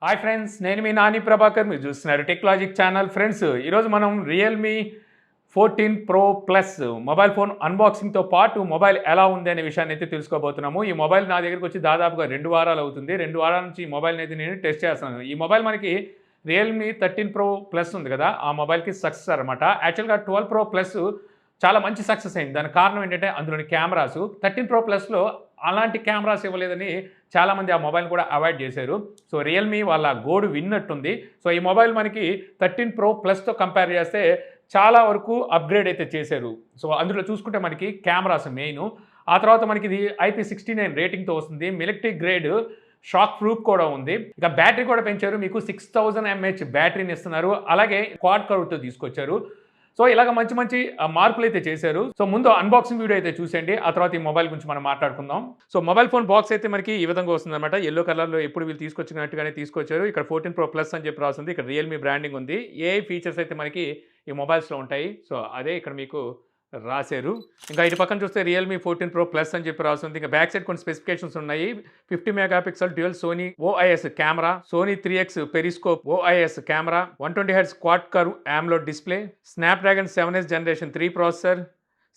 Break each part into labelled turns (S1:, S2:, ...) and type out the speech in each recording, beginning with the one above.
S1: Hi friends, నేను మీ నాని ప్రభాకర్. మీరు చూస్తున్నారు టెక్లాజిక్ ఛానల్. ఫ్రెండ్స్, ఈరోజు మనం Realme 14 pro plus mobile phone అన్బాక్సింగ్తో పాటు మొబైల్ ఎలా ఉంది అనే విషయాన్ని అయితే తెలుసుకోబోతున్నాము. ఈ మొబైల్ నా దగ్గరికి వచ్చి దాదాపుగా 2 వారాలు అవుతుంది. 2 వారాల నుంచి ఈ మొబైల్ని అయితే నేను టెస్ట్ చేస్తున్నాను. ఈ మొబైల్ మనకి రియల్మీ 13 ప్రో ప్లస్ ఉంది కదా, ఆ మొబైల్కి సక్సెస్ అనమాట. యాక్చువల్గా 12 ప్రో ప్లస్ చాలా మంచి సక్సెస్ అయింది. దానికి కారణం ఏంటంటే అందులోని కెమెరాస్. 13 ప్రో ప్లస్లో అలాంటి కెమెరాస్ ఇవ్వలేదని చాలామంది ఆ మొబైల్ కూడా అవాయిడ్ చేశారు. సో రియల్మీ వాళ్ళ గోడు విన్నట్టుంది. సో ఈ మొబైల్ మనకి 13 ప్రో ప్లస్తో కంపేర్ చేస్తే చాలా వరకు అప్గ్రేడ్ అయితే చేశారు. సో అందులో చూసుకుంటే మనకి కెమెరాస్ మెయిన్. ఆ తర్వాత మనకి ఇది IP69 రేటింగ్తో వస్తుంది. మిలిటరీ గ్రేడ్ షాక్ ప్రూఫ్ కూడా ఉంది. ఇక బ్యాటరీ కూడా పెంచారు. మీకు 6000 mAh బ్యాటరీని ఇస్తున్నారు. అలాగే క్వాడ్ కర్వ్తో తీసుకొచ్చారు. సో ఇలాగ మంచి మంచి మార్పులు అయితే చేశారు. సో ముందు అన్బాక్సింగ్ వీడియో అయితే చూసేయండి, ఆ తర్వాత ఈ మొబైల్ గురించి మనం మాట్లాడుకుందాం. సో మొబైల్ ఫోన్ బాక్స్ అయితే మనకి ఈ విధంగా వస్తుంది అనమాట. ఎల్లో కలర్లో ఎప్పుడు వీళ్ళు తీసుకొచ్చినట్టుగానే తీసుకొచ్చారు. ఇక్కడ 14 ప్రో ప్లస్ అని చెప్పి రాస్తుంది. ఇక్కడ రియల్మీ బ్రాండింగ్ ఉంది. ఏ ఫీచర్స్ అయితే మనకి ఈ మొబైల్స్లో ఉంటాయి, సో అదే ఇక్కడ మీకు రాశారు. ఇంకా ఇటు పక్కన చూస్తే రియల్మీ 14 ప్రో ప్లస్ అని చెప్పి రాస్తుంది. ఇంకా బ్యాక్ సైడ్ కొన్ని స్పెసిఫికేషన్స్ ఉన్నాయి. 50 megapixel dual Sony OIS camera, Sony 3x periscope OIS camera, 120 hertz quad curve AMOLED display, Snapdragon 7s generation 3 processor,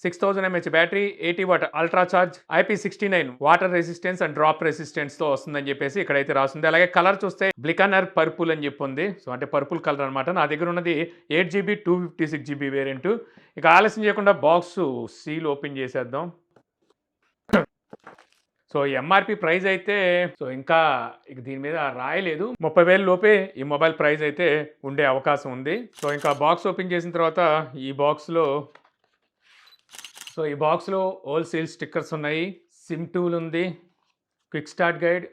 S1: 6000 mAh battery, 80 watt ultra charge, IP69 water resistance and drop రెసిస్టెన్స్తో వస్తుందని చెప్పేసి ఇక్కడైతే రాస్తుంది. అలాగే colour చూస్తే బ్లికనర్ purple అని చెప్పి ఉంది. సో అంటే పర్పుల్ కలర్ అనమాట. నా దగ్గర ఉన్నది 8GB 256GB వేరియంట్. ఇక ఆలస్యం చేయకుండా బాక్స్ సీల్ ఓపెన్ చేసేద్దాం. సో ఎంఆర్పి ప్రైస్ అయితే ఇంకా ఇక దీని మీద రాయలేదు. 30,000 లోపే ఈ మొబైల్ ప్రైస్ అయితే ఉండే అవకాశం ఉంది. సో ఇంకా బాక్స్ ఓపెన్ చేసిన తర్వాత ఈ బాక్స్లో హోల్ సీల్ స్టిక్కర్స్ ఉన్నాయి, సిమ్ టూల్ ఉంది, క్విక్ స్టార్ట్ గైడ్,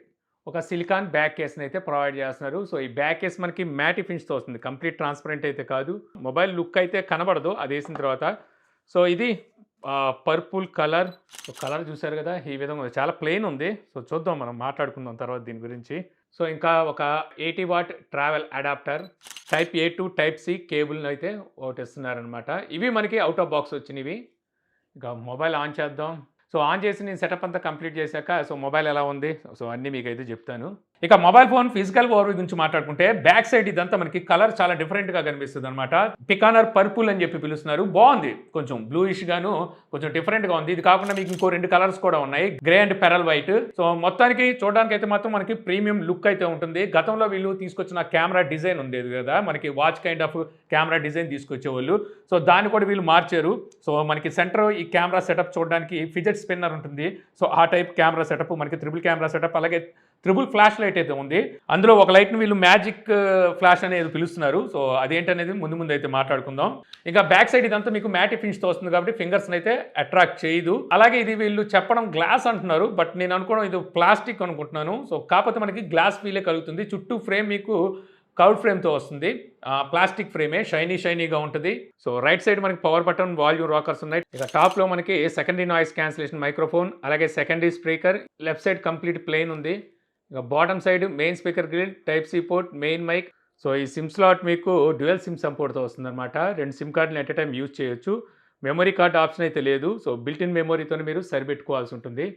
S1: ఒక సిలికాన్ బ్యాక్ కేస్ని అయితే ప్రొవైడ్ చేస్తున్నారు. సో ఈ బ్యాక్ కేస్ మనకి మ్యాట్ ఫినిష్తో వస్తుంది, కంప్లీట్ ట్రాన్స్పరెంట్ అయితే కాదు. మొబైల్ లుక్ అయితే కనబడదు అది వేసిన తర్వాత. సో ఇది పర్పుల్ కలర్. సో కలర్ చూసారు కదా, ఈ విధంగా చాలా ప్లెయిన్ ఉంది. సో చూద్దాం, మనం మాట్లాడుకుందాం తర్వాత దీని గురించి. సో ఇంకా ఒక 80 what travel adapter, type A to type C కేబుల్ని అయితే ఒకటి ఇస్తున్నారనమాట. ఇవి మనకి అవుట్ ఆఫ్ బాక్స్ వచ్చినవి. ఇక మొబైల్ ఆన్ చేద్దాం. సో ఆన్ చేసి నేను సెటప్ అంతా కంప్లీట్ చేశాక సో మొబైల్ ఎలా ఉంది సో అన్నీ మీకైతే చెప్తాను. ఇక మొబైల్ ఫోన్ ఫిజికల్ ఓవర్వ్యూ గురించి మాట్లాడుకుంటే బ్యాక్ సైడ్ ఇదంతా మనకి కలర్ చాలా డిఫరెంట్గా కనిపిస్తుంది అనమాట. పికానర్ పర్పుల్ అని చెప్పి పిలుస్తున్నారు. బాగుంది, కొంచెం బ్లూయిష్ గాను కొంచెం డిఫరెంట్గా ఉంది. ఇది కాకుండా మీకు ఇంకో 2 కలర్స్ కూడా ఉన్నాయి, grey and pearl white. So మొత్తానికి చూడడానికి అయితే మాత్రం మనకి ప్రీమియం లుక్ అయితే ఉంటుంది. గతంలో వీళ్ళు తీసుకొచ్చిన కెమెరా డిజైన్ ఉండేది కదా, మనకి watch kind of camera design తీసుకొచ్చేవాళ్ళు. సో దాన్ని కూడా వీళ్ళు మార్చారు. సో మనకి సెంటర్ ఈ కెమెరా సెటప్ చూడడానికి ఫిజెట్ స్పిన్నర్ ఉంటుంది. సో ఆ టైప్ కెమెరా సెటప్ మనకి ట్రిపుల్ కెమెరా సెటప్, అలాగే ట్రిపుల్ ఫ్లాష్ లైట్ అయితే ఉంది. అందులో ఒక లైట్ని వీళ్ళు మ్యాజిక్ ఫ్లాష్ అనేది పిలుస్తున్నారు. సో అదేంటనేది ముందు అయితే మాట్లాడుకుందాం. ఇంకా బ్యాక్ సైడ్ ఇదంతా మీకు మ్యాటి ఫినిష్తో వస్తుంది కాబట్టి ఫింగర్స్ని అయితే అట్రాక్ట్ చేయదు. అలాగే ఇది వీళ్ళు చెప్పడం గ్లాస్ అంటున్నారు, బట్ నేను అనుకోవడం ఇది ప్లాస్టిక్ అనుకుంటున్నాను. సో కాకపోతే మనకి గ్లాస్ ఫీలే కలుగుతుంది. చుట్టూ ఫ్రేమ్ మీకు కర్వ్డ్ ఫ్రేమ్తో వస్తుంది. ప్లాస్టిక్ ఫ్రేమే, షైనీగా ఉంటుంది. సో రైట్ సైడ్ మనకి పవర్ బటన్, వాల్యూమ్ రాకర్స్ ఉన్నాయి. ఇక టాప్లో మనకి సెకండరీ నాయిస్ క్యాన్సిలేషన్ మైక్రోఫోన్, అలాగే secondary speaker. Left side complete plain ఉంది. ఇక bottom side main speaker grill, type C port, main mic. So ఈ సిమ్ స్లాట్ మీకు డ్యూయల్ సిమ్ సపోర్ట్తో వస్తుంది అనమాట. 2 సిమ్ కార్డులు ఎట్ ఎ టైం యూజ్ చేయొచ్చు. మెమరీ కార్డ్ ఆప్షన్ అయితే లేదు. సో బిల్టిన్ మెమరీతో మీరు సరిపెట్టుకోవాల్సి ఉంటుంది.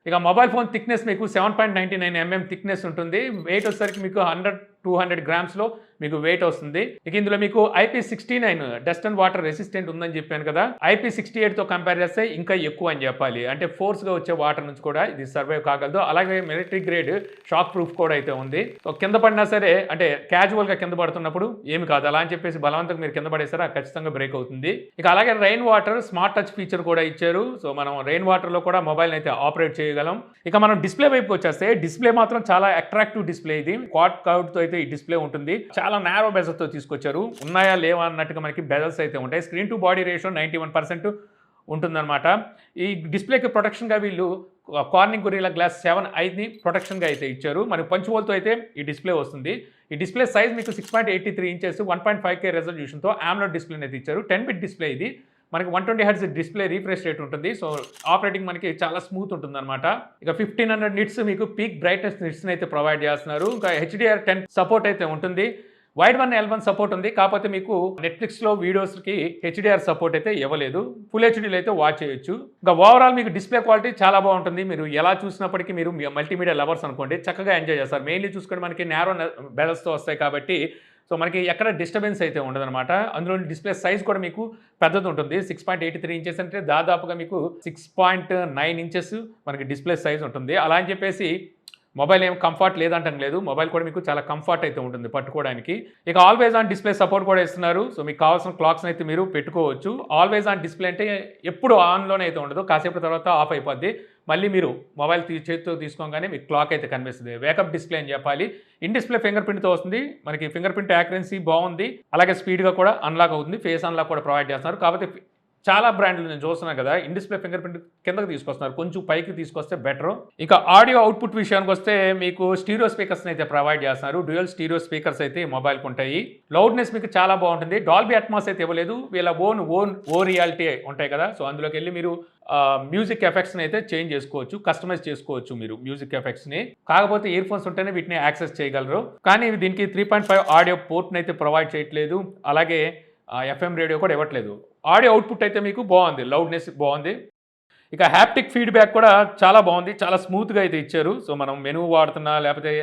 S1: ఇక మొబైల్ ఫోన్ థిక్నెస్ మీకు 7.99 mm థిక్నెస్ ఉంటుంది. వెయిట్ వచ్చేసరికి మీకు 100-200 గ్రామ్స్లో మీకు వెయిట్ వస్తుంది. ఇక ఇందులో మీకు IP69 dust and water resistant ఉందని చెప్పాను కదా, IP68తో కంపేర్ చేస్తే ఇంకా ఎక్కువ అని చెప్పాలి. అంటే ఫోర్స్గా వచ్చే వాటర్ నుంచి కూడా ఇది సర్వైవ్ కాగలదు. అలాగే మిలిటరీ గ్రేడ్ షాక్ ప్రూఫ్ కూడా అయితే ఉంది. సో కింద పడినా సరే, అంటే క్యాజువల్గా కింద పడుతున్నప్పుడు ఏమి కాదు. అలా అని చెప్పేసి బలవంతంగా మీరు కింద పడేస్తారా ఖచ్చితంగా బ్రేక్ అవుతుంది. ఇక అలాగే rain water smart touch feature కూడా ఇచ్చారు. సో మనం రెయిన్ వాటర్లో కూడా మొబైల్ అయితే ఆపరేట్ చేయగలం. ఇక మనం డిస్ప్లే వైపుకి వచ్చేస్తే డిస్ప్లే మాత్రం చాలా అట్రాక్టివ్ డిస్ప్లే. ఇది క్వాడ్ కర్వ్తో అయితే ఈ డిస్ప్లే ఉంటుంది. చాలా నారో బెజల్తో తీసుకొచ్చారు. ఉన్నాయా లేవా అన్నట్టుగా మనకి బెజల్స్ అయితే ఉంటాయి. స్క్రీన్ టు బాడీ రేషియో 91% ఉంటుందన్నమాట. ఈ డిస్ప్లేకి ప్రొటెక్షన్గా వీళ్ళు కార్నింగ్ గొరిల్లా గ్లాస్ 7i ప్రొటెక్షన్గా అయితే ఇచ్చారు. మనకి పంచువోల్తో అయితే ఈ డిస్ప్లే వస్తుంది. ఈ డిస్ప్లే సైజ్ మీకు 6.83 ఇంచెస్ 1.5K రెజల్యూషన్తో AMOLED డిస్ప్లేని అయితే ఇచ్చారు. 10-bit డిస్ప్లే ఇది. మనకి 120 హెర్ట్జ్ డిస్ప్లే రీఫ్రెష్ రేట్ ఉంటుంది. సో ఆపరేటింగ్ మనకి చాలా స్మూత్ ఉంటుంది అనమాట. ఇక 1500 నిట్స్ మీకు పీక్ బ్రైట్నెస్ నిట్స్ని అయితే ప్రొవైడ్ చేస్తున్నారు. ఇంకా HDR10 సపోర్ట్ అయితే ఉంటుంది. వైడ్ వన్ L1 సపోర్ట్ ఉంది. కాకపోతే మీకు నెట్‌ఫ్లిక్స్‌లో వీడియోస్‌కి హెచ్‌డీఆర్ సపోర్ట్ అయితే ఇవ్వలేదు. ఫుల్ హెచ్‌డీలో అయితే వాచ్ చేయొచ్చు. ఇంకా ఓవరాల్ మీకు డిస్‌ప్లే క్వాలిటీ చాలా బాగుంటుంది. మీరు ఎలా చూసినప్పటికీ మీరు మల్టీమీడియా లవర్స్ అనుకోండి చక్కగా ఎంజాయ్ చేస్తారు. మెయిన్‌లీ చూసుకుంటే మనకి నారో బెజల్స్‌తో వస్తాయి కాబట్టి సో మనకి ఎక్కడ డిస్టర్బెన్స్ అయితే ఉండదనమాట. అందులో డిస్‌ప్లే సైజ్ కూడా మీకు పెద్దది ఉంటుంది. 6.83 ఇంచెస్ అంటే దాదాపుగా మీకు 6.9 ఇంచెస్ మనకి డిస్‌ప్లే సైజ్ ఉంటుంది. అలా అని చెప్పేసి మొబైల్ ఏం కంఫర్ట్ లేదంటం లేదు. మొబైల్ కూడా మీకు చాలా కంఫర్ట్ అయితే ఉంటుంది పట్టుకోవడానికి. ఇక ఆల్వేస్ ఆన్ డిస్‌ప్లే సపోర్ట్ కూడా ఇస్తున్నారు. సో మీకు కావాల్సిన క్లాక్స్‌ని అయితే మీరు పెట్టుకోవచ్చు. ఆల్వేస్ ఆన్ డిస్‌ప్లే అంటే ఎప్పుడు ఆన్‌లోనే అయితే ఉండదు. కాసేపటి తర్వాత ఆఫ్ అయిపోద్ది. మళ్ళీ మీరు మొబైల్ చేతితో తీసుకోగానే మీకు క్లాక్ అయితే కనిపిస్తుంది. వేకప్ డిస్‌ప్లే అని చెప్పాలి. ఇన్ డిస్‌ప్లే ఫింగర్ ప్రింట్‌తో వస్తుంది. మనకి ఫింగర్ ప్రింట్ యాక్యురసీ బాగుంది. అలాగే స్పీడ్‌గా కూడా అన్లాక్ అవుతుంది. ఫేస్ అన్లాక్ కూడా ప్రొవైడ్ చేస్తున్నారు. కాకపోతే చాలా బ్రాండ్లు నేను చూస్తున్నాను కదా ఇన్ డిస్‌ప్లే ఫింగర్ ప్రింట్ కిందకి తీసుకొస్తున్నారు. కొంచెం పైకి తీసుకొస్తే బెటరు. ఇక ఆడియో అవుట్‌పుట్ విషయానికి వస్తే మీకు స్టీరియో స్పీకర్స్‌ని అయితే ప్రొవైడ్ చేస్తున్నారు. డ్యూయల్ స్టీరియో స్పీకర్స్ అయితే మొబైల్‌కి ఉంటాయి. లౌడ్‌నెస్ మీకు చాలా బాగుంటుంది. డాల్బీ అట్మాస్ అయితే ఇవ్వలేదు. వీళ్ళ ఓ రియాలిటీ ఉంటాయి కదా సో అందులోకి వెళ్ళి మీరు మ్యూజిక్ ఎఫెక్ట్స్ని అయితే చేంజ్ చేసుకోవచ్చు. కస్టమైజ్ చేసుకోవచ్చు మీరు మ్యూజిక్ ఎఫెక్ట్స్ని. కాకపోతే ఇయర్ ఫోన్స్ ఉంటేనే వీటిని యాక్సెస్ చేయగలరు. కానీ దీనికి 3.5 ఆడియో పోర్ట్ని అయితే ప్రొవైడ్ చేయట్లేదు. అలాగే ఎఫ్ఎం రేడియో కూడా ఇవ్వట్లేదు. ఆడియో అవుట్పుట్ అయితే మీకు బాగుంది. లౌడ్‌నెస్ బాగుంది. ఇక హ్యాప్టిక్ ఫీడ్‌బ్యాక్ కూడా చాలా బాగుంది. చాలా స్మూత్‌గా అయితే ఇచ్చారు. సో మనం మెనూ వాడుతున్నా లేకపోతే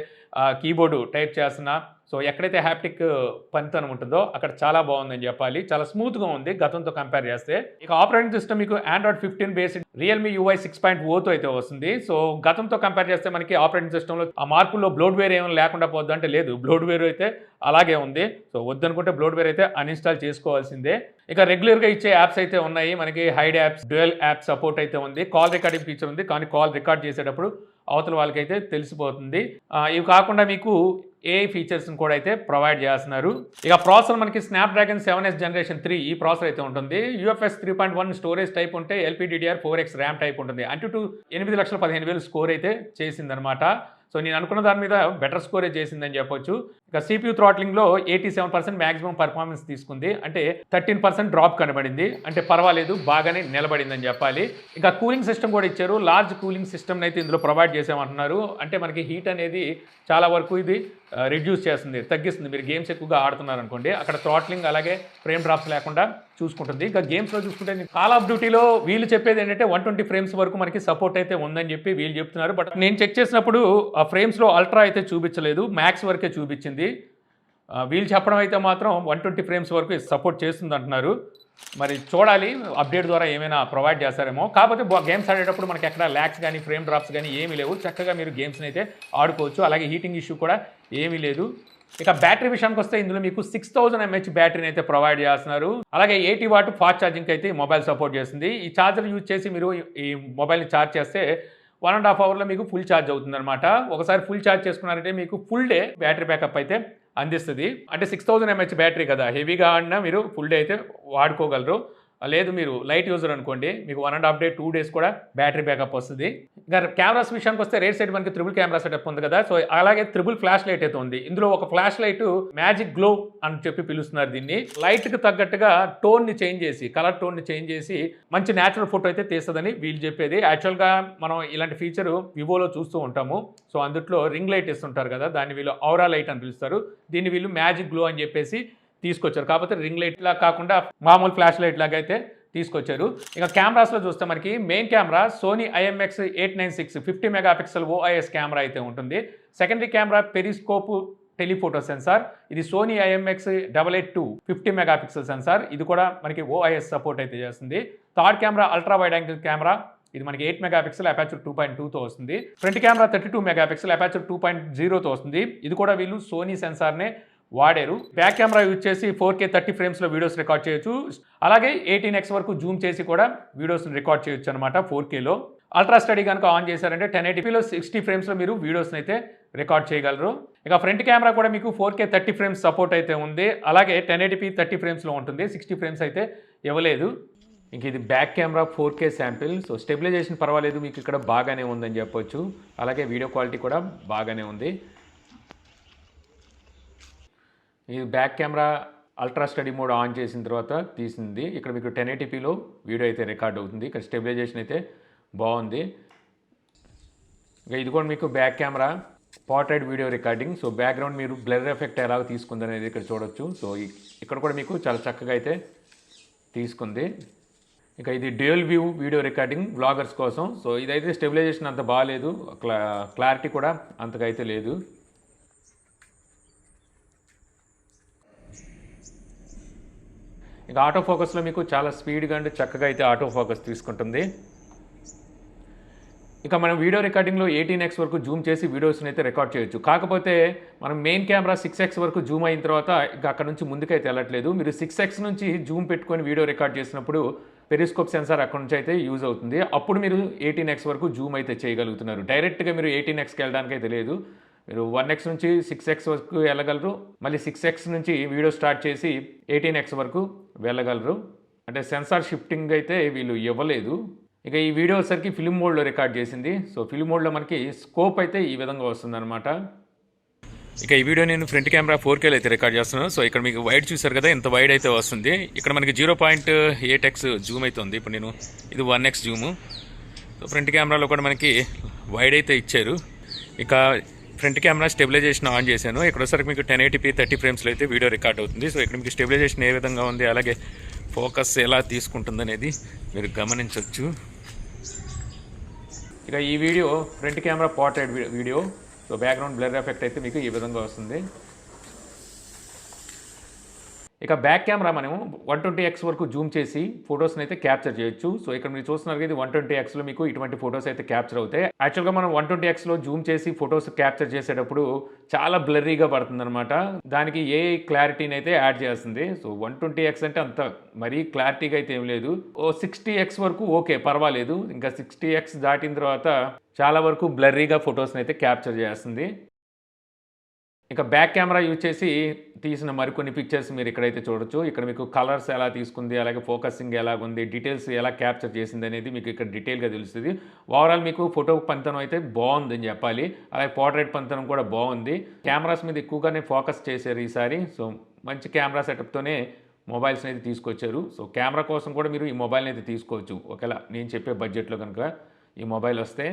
S1: కీబోర్డు టైప్ చేస్తున్నా సో ఎక్కడైతే హ్యాప్టిక్ పనితనం ఉంటుందో అక్కడ చాలా బాగుందని చెప్పాలి. చాలా స్మూత్‌గా ఉంది గతంతో కంపేర్ చేస్తే. ఇక ఆపరేటింగ్ సిస్టమ్ మీకు ఆండ్రాయిడ్ 15 బేస్డ్ రియల్‌మీ UI 6.0తో అయితే వస్తుంది. సో గతంతో కంపేర్ చేస్తే మనకి ఆపరేటింగ్ సిస్టమ్‌లో ఆ మార్పుల్లో బ్లోట్‌వేర్ ఏమైనా లేకుండా పోద్దా అంటే లేదు. బ్లోట్‌వేర్ అయితే అలాగే ఉంది. సో వద్దనుకుంటే బ్లోట్‌వేర్ అయితే అన్‌ఇన్‌స్టాల్ చేసుకోవాల్సిందే. ఇక రెగ్యులర్‌గా ఇచ్చే యాప్స్ అయితే ఉన్నాయి. మనకి hide apps, dual app support అయితే ఉంది. కాల్ రికార్డింగ్ ఫీచర్ ఉంది. కానీ కాల్ రికార్డ్ చేసేటప్పుడు అవతల వాళ్ళకైతే తెలిసిపోతుంది. ఇవి కాకుండా మీకు ఏఐ ఫీచర్స్ని కూడా అయితే ప్రొవైడ్ చేస్తున్నారు. ఇక ప్రాసెసర్ మనకి స్నాప్డ్రాగన్ 7S జనరేషన్ 3 ఈ ప్రాసెసర్ అయితే ఉంటుంది. UFS 3.1 స్టోరేజ్ టైప్ ఉంటే LPDDR4X ర్యామ్ టైప్ ఉంటుంది. అంటూ 8,15,000 స్కోర్ అయితే చేసిందనమాట. సో నేను అనుకున్న దాని మీద బెటర్ స్కోరే చేసిందని చెప్పొచ్చు. ఇక CPU థ్రాట్లింగ్లో 87% మ్యాక్సిమం పర్ఫార్మెన్స్ తీసుకుంది. అంటే 13% డ్రాప్ కనబడింది. అంటే పర్వాలేదు బాగానే నిలబడిందని చెప్పాలి. ఇక కూలింగ్ సిస్టమ్ కూడా ఇచ్చారు. లార్జ్ కూలింగ్ సిస్టమ్ని అయితే ఇందులో ప్రొవైడ్ చేసామంటున్నారు. అంటే మనకి హీట్ అనేది చాలా వరకు ఇది రిడ్యూస్ చేస్తుంది, తగ్గిస్తుంది. మీరు గేమ్స్ ఎక్కువగా ఆడుతున్నారు అనుకోండి అక్కడ థ్రాట్లింగ్ అలాగే ఫ్రేమ్ డ్రాప్స్ లేకుండా చూసుకుంటుంది. ఇక గేమ్స్లో చూసుకుంటే కాల్ ఆఫ్ డ్యూటీలో వీళ్ళు చెప్పేది ఏంటంటే 120 ఫ్రేమ్స్ వరకు మనకి సపోర్ట్ అయితే ఉందని చెప్పి వీళ్ళు చెప్తున్నారు. బట్ నేను చెక్ చేసినప్పుడు ఆ ఫ్రేమ్స్లో అల్ట్రా అయితే చూపించలేదు, మ్యాక్స్ వరకే చూపించింది. వీళ్ళు చెప్పడం అయితే మాత్రం 120 ఫ్రేమ్స్ వరకు సపోర్ట్ చేస్తుంది అంటున్నారు. మరి చూడాలి అప్డేట్ ద్వారా ఏమైనా ప్రొవైడ్ చేస్తారేమో. కాకపోతే గేమ్స్ ఆడేటప్పుడు మనకి ఎక్కడ ల్యాక్స్ కానీ ఫ్రేమ్ డ్రాప్స్ కానీ ఏమీ లేవు. చక్కగా మీరు గేమ్స్ని అయితే ఆడుకోవచ్చు. అలాగే హీటింగ్ ఇష్యూ కూడా ఏమీ లేదు. ఇక బ్యాటరీ విషయానికి వస్తే ఇందులో మీకు 6000 mAh బ్యాటరీని అయితే ప్రొవైడ్ చేస్తున్నారు. అలాగే 80 వాట్ ఫాస్ట్ ఛార్జింగ్ అయితే మొబైల్ సపోర్ట్ చేస్తుంది. ఈ ఛార్జర్ యూజ్ చేసి మీరు ఈ మొబైల్ని ఛార్జ్ చేస్తే 1.5 అవర్లో మీకు ఫుల్ ఛార్జ్ అవుతుందన్నమాట. ఒకసారి ఫుల్ ఛార్జ్ చేసుకున్నారంటే మీకు ఫుల్ డే బ్యాటరీ బ్యాకప్ అయితే అందిస్తుంది. అంటే 6000 mAh బ్యాటరీ కదా, హెవీగా ఆడినా మీరు ఫుల్ డే అయితే వాడుకోగలరు. లేదు మీరు లైట్ యూజర్ అనుకోండి మీకు 1.5 డే 2 డేస్ కూడా బ్యాటరీ బ్యాకప్ వస్తుంది. ఇంకా కెమెరాస్ విషయానికి వస్తే రేట్ సైడ్ మనకి త్రిబుల్ కెమెరా సెటప్ ఉంది కదా, సో అలాగే త్రిబుల్ ఫ్లాష్ లైట్ అయితే ఉంది. ఇందులో ఒక ఫ్లాష్ లైట్ మ్యాజిక్ గ్లో అని చెప్పి పిలుస్తున్నారు దీన్ని. లైట్కి తగ్గట్టుగా టోన్ని చేంజ్ చేసి కలర్ టోన్ని చేంజ్ చేసి మంచి న్యాచురల్ ఫోటో అయితే తీస్తుందని వీళ్ళు చెప్పేది. యాక్చువల్గా మనం ఇలాంటి ఫీచరు వివోలో చూస్తూ ఉంటాము. సో అందుట్లో రింగ్ లైట్ ఇస్తుంటారు కదా, దాన్ని వీళ్ళు ఔరా లైట్ అని పిలుస్తారు. దీన్ని వీళ్ళు మ్యాజిక్ గ్లో అని చెప్పేసి తీసుకొచ్చారు. కాకపోతే రింగ్ లైట్ లా కాకుండా మామూలు ఫ్లాష్ లైట్ లాగా అయితే తీసుకొచ్చారు. ఇక కెమెరాస్లో చూస్తే మనకి main camera Sony IMX896 50 megapixel OIS camera అయితే ఉంటుంది. Secondary camera periscope telephoto sensor, ఇది సోనీ IMX882 50 మెగాపిక్సెల్ సెన్సార్, ఇది కూడా మనకి OIS సపోర్ట్ అయితే చేస్తుంది. Third camera ultra wide angle camera, ఇది మనకి 8 మెగాపిక్సెల్ అపాచర్ 2.2తో వస్తుంది. ఫ్రంట్ కెమెరా 32 మెగాపిక్సెల్ అపాచర్ 2.0తో వస్తుంది. ఇది కూడా వీళ్ళు సోనీ సెన్సార్నే వాడారు. బ్యాక్ కెమెరా యూజ్ చేసి 4K 30 ఫ్రేమ్స్లో వీడియోస్ రికార్డ్ చేయొచ్చు. అలాగే 18x వరకు జూమ్ చేసి కూడా వీడియోస్ని రికార్డ్ చేయొచ్చు అనమాట 4Kలో. అల్ట్రా స్టడీ కనుక ఆన్ చేశారంటే 1080pలో 60 ఫ్రేమ్స్లో మీరు వీడియోస్ని అయితే రికార్డ్ చేయగలరు. ఇక ఫ్రంట్ కెమెరా కూడా మీకు 4K 30 ఫ్రేమ్స్ సపోర్ట్ అయితే ఉంది. అలాగే 1080p 30 ఫ్రేమ్స్లో ఉంటుంది, 60 ఫ్రేమ్స్ అయితే ఇవ్వలేదు. ఇంక ఇది back camera 4K sample. So stabilization పర్వాలేదు, మీకు ఇక్కడ బాగానే ఉందని చెప్పొచ్చు. అలాగే వీడియో క్వాలిటీ కూడా బాగానే ఉంది. ఇది back camera ultra study mode on చేసిన తర్వాత తీసింది. ఇక్కడ మీకు 1080pలో వీడియో అయితే రికార్డ్ అవుతుంది. ఇక్కడ స్టెబిలైజేషన్ అయితే బాగుంది. ఇంకా ఇది కూడా మీకు back camera portrait video recording. So background మీరు బ్లర్ ఎఫెక్ట్ ఎలాగ తీసుకుందనేది ఇక్కడ చూడొచ్చు. సో ఇక్కడ కూడా మీకు చాలా చక్కగా అయితే తీసుకుంది. ఇక ఇది dual view video recording vloggers కోసం. సో ఇదైతే స్టెబిలైజేషన్ అంత బాగాలేదు, క్లారిటీ కూడా అంతగా అయితే లేదు. ఇక ఆటో ఫోకస్లో మీకు చాలా స్పీడ్గా అంటే చక్కగా అయితే ఆటో ఫోకస్ తీసుకుంటుంది. ఇక మనం వీడియో రికార్డింగ్లో 18x వరకు జూమ్ చేసి వీడియోస్ని అయితే రికార్డ్ చేయొచ్చు. కాకపోతే మనం మెయిన్ కెమెరా 6x వరకు జూమ్ అయిన తర్వాత ఇక అక్కడ నుంచి ముందుకైతే వెళ్ళట్లేదు. మీరు 6x నుంచి జూమ్ పెట్టుకొని వీడియో రికార్డ్ చేసినప్పుడు పెరిస్కోప్ సెన్సార్ అక్కడ నుంచి అయితే యూజ్ అవుతుంది. అప్పుడు మీరు 18x వరకు జూమ్ అయితే చేయగలుగుతున్నారు. డైరెక్ట్గా మీరు 18xకి వెళ్ళడానికి అయితే లేదు. మీరు 1x నుంచి 6x వరకు వెళ్ళగలరు. మళ్ళీ 6x నుంచి వీడియో స్టార్ట్ చేసి 18x వరకు వెళ్ళగలరు. అంటే సెన్సార్ షిఫ్టింగ్ అయితే వీళ్ళు ఇవ్వలేదు. ఇక ఈ వీడియో వచ్చరికి ఫిల్మ్ మోడ్లో రికార్డ్ చేసింది. సో ఫిల్మ్ మోడ్లో మనకి స్కోప్ అయితే ఈ విధంగా వస్తుందన్నమాట. ఇక ఈ వీడియో నేను ఫ్రంట్ కెమెరా 4Kలో అయితే రికార్డ్ చేస్తున్నాను. సో ఇక్కడ మీకు వైడ్ చూసారు కదా, ఇంత వైడ్ అయితే వస్తుంది. ఇక్కడ మనకి 0.8x జూమ్ అయితే ఉంది. ఇప్పుడు నేను ఇది 1x జూము. సో ఫ్రంట్ కెమెరాలో కూడా మనకి వైడ్ అయితే ఇచ్చారు. ఇక ఫ్రంట్ కెమెరా స్టెబిలైజేషన్ ఆన్ చేశాను. ఇక్కడ వచ్చరికి మీకు 1080p 30 ఫ్రేమ్స్లో అయితే వీడియో రికార్డ్ అవుతుంది. సో ఇక్కడ మీకు స్టెబిలైజేషన్ ఏ విధంగా ఉంది, అలాగే ఫోకస్ ఎలా తీసుకుంటుంది అనేది మీరు గమనించవచ్చు. ఇక ఈ video front camera portrait video. So background blur effect అయితే మీకు ఈ విధంగా వస్తుంది. ఇక బ్యాక్ కెమెరా మనం 120x వరకు జూమ్ చేసి ఫొటోస్ని అయితే క్యాప్చర్ చేయొచ్చు. సో ఇక్కడ మీరు చూస్తున్నారు ఇది 120xలో మీకు ఇటువంటి ఫొటోస్ అయితే క్యాప్చర్ అవుతాయి. యాక్చువల్గా మనం 120xలో జూమ్ చేసి ఫొటోస్ క్యాప్చర్ చేసేటప్పుడు చాలా బ్లర్రీగా పడుతుంది అనమాట. దానికి ఏ క్లారిటీని అయితే యాడ్ చేస్తుంది. సో 120x అంటే అంత మరీ క్లారిటీగా అయితే ఏం లేదు. 60x వరకు ఓకే, పర్వాలేదు. ఇంకా 60x దాటిన తర్వాత చాలా వరకు బ్లర్రీగా ఫొటోస్ని అయితే క్యాప్చర్ చేస్తుంది. ఇక బ్యాక్ కెమెరా యూజ్ చేసి తీసిన మరికొన్ని పిక్చర్స్ మీరు ఇక్కడైతే చూడొచ్చు. ఇక్కడ మీకు కలర్స్ ఎలా తీసుకుంది, అలాగే ఫోకసింగ్ ఎలాగుంది, డీటెయిల్స్ ఎలా క్యాప్చర్ చేసింది అనేది మీకు ఇక్కడ డీటెయిల్గా తెలుస్తుంది. ఓవరాల్ మీకు ఫోటో పంతనం అయితే బాగుందని చెప్పాలి. అలాగే పోర్ట్రైట్ పంతనం కూడా బాగుంది. కెమెరాస్ మీద ఎక్కువగానే ఫోకస్ చేశారు ఈసారి. సో మంచి కెమెరా సెటప్తోనే మొబైల్స్ని అయితే తీసుకొచ్చారు. సో కెమెరా కోసం కూడా మీరు ఈ మొబైల్ని అయితే తీసుకోవచ్చు ఒకవేళ నేను చెప్పే బడ్జెట్లో కనుక ఈ మొబైల్ వస్తే.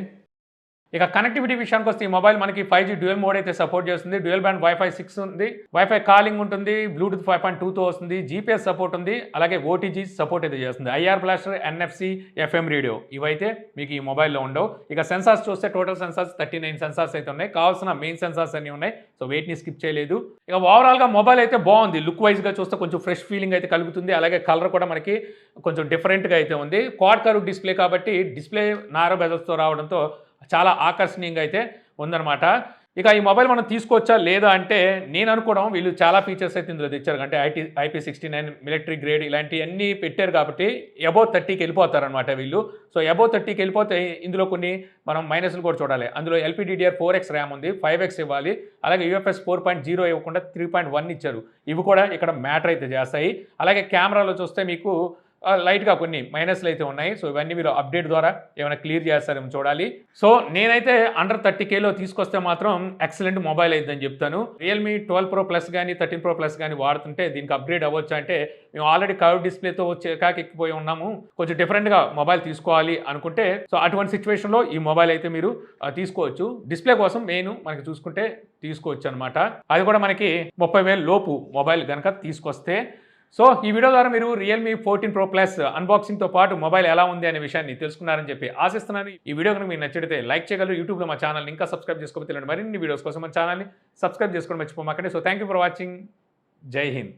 S1: ఇక కనెక్టివిటీ విషయానికి వస్తే ఈ మొబైల్ మనకి 5G డ్యూయల్ మోడ్ అయితే సపోర్ట్ చేస్తుంది. డ్యూయల్ బ్యాండ్ వైఫై 6 ఉంది, వైఫై కాలింగ్ ఉంటుంది, బ్లూటూత్ 5.2తో వస్తుంది, GPS సపోర్ట్ ఉంది, అలాగే OTG సపోర్ట్ అయితే చేస్తుంది. IR blaster, NFC, FM radio ఇవైతే మీకు ఈ మొబైల్లో ఉండవు. ఇక సెన్సార్స్ చూస్తే టోటల్ సెన్సార్స్ 39 సెన్సార్స్ అయితే ఉన్నాయి. కావాల్సిన మెయిన్ సెన్సార్స్ అన్నీ ఉన్నాయి. సో వెయిట్ని స్కిప్ చేయలేదు. ఇక ఓవరాల్గా మొబైల్ అయితే బాగుంది. లుక్ వైజ్గా చూస్తే కొంచెం ఫ్రెష్ ఫీలింగ్ అయితే కలుగుతుంది. అలాగే కలర్ కూడా మనకి కొంచెం డిఫరెంట్గా అయితే ఉంది. క్వాడ్ కర్వ్ డిస్ప్లే కాబట్టి డిస్ప్లే నారో బెజల్స్తో రావడంతో చాలా ఆకర్షణీయంగా అయితే ఉందన్నమాట. ఇక ఈ మొబైల్ మనం తీసుకోవచ్చా లేదా అంటే నేను అనుకోవడం వీళ్ళు చాలా ఫీచర్స్ అయితే ఇందులో తెచ్చారు. అంటే IP69 మిలిటరీ గ్రేడ్ ఇలాంటివన్నీ పెట్టారు కాబట్టి అబౌవ్ 30కి వెళ్ళిపోతారనమాట వీళ్ళు. సో అబౌవ్ 30కి వెళ్ళిపోతే ఇందులో కొన్ని మనం మైనస్లు కూడా చూడాలి. అందులో LPDDR4X ర్యామ్ ఉంది, 5X ఇవ్వాలి, అలాగే UFS 4.0 ఇవ్వకుండా 3.1 ఇచ్చారు. ఇవి కూడా ఇక్కడ మ్యాటర్ అయితే చేస్తాయి. అలాగే కెమెరాలో చూస్తే మీకు లైట్గా కొన్ని మైనస్లు అయితే ఉన్నాయి. సో ఇవన్నీ మీరు అప్డేట్ ద్వారా ఏమైనా క్లియర్ చేస్తారేమో చూడాలి. సో నేనైతే అండర్ 30Kలో తీసుకొస్తే మాత్రం ఎక్సలెంట్ మొబైల్ అయిద్దని చెప్తాను. రియల్మీ 12 Pro Plus కానీ 13 Pro Plus కానీ వాడుతుంటే దీనికి అప్గ్రేడ్ అవ్వచ్చు అంటే మేము ఆల్రెడీ కర్వ్ డిస్ప్లేతో ఎక్కిపోయి ఉన్నాము, కొంచెం డిఫరెంట్గా మొబైల్ తీసుకోవాలి అనుకుంటే సో అటువంటి సిచ్యువేషన్లో ఈ మొబైల్ అయితే మీరు తీసుకోవచ్చు. డిస్ప్లే కోసం మెయిన్ మనకి చూసుకుంటే తీసుకోవచ్చు అనమాట. అది కూడా మనకి 30,000 లోపు మొబైల్ కనుక తీసుకొస్తే. సో ఈ వీడియో ద్వారా మీరు రియల్మీ 14 Pro Plus అన్బాక్సింగ్తో పాటు మొబైల్ ఎలా ఉంది అనే విషయాన్ని తెలుసుకున్నారని చెప్పి ఆశిస్తున్నాను. ఈ వీడియో కనుక మీకు నచ్చితే లైక్ చేయగలరు. యూట్యూబ్లో మా ఛానల్ని ఇంకా సబ్స్క్రైబ్ చేసుకోకపోతే మరిన్ని వీడియోస్ కోసం మా ఛానల్ని సబ్స్క్రైబ్ చేసుకోవడం మర్చిపోమాకండి. So thank you for watching. Jai Hind.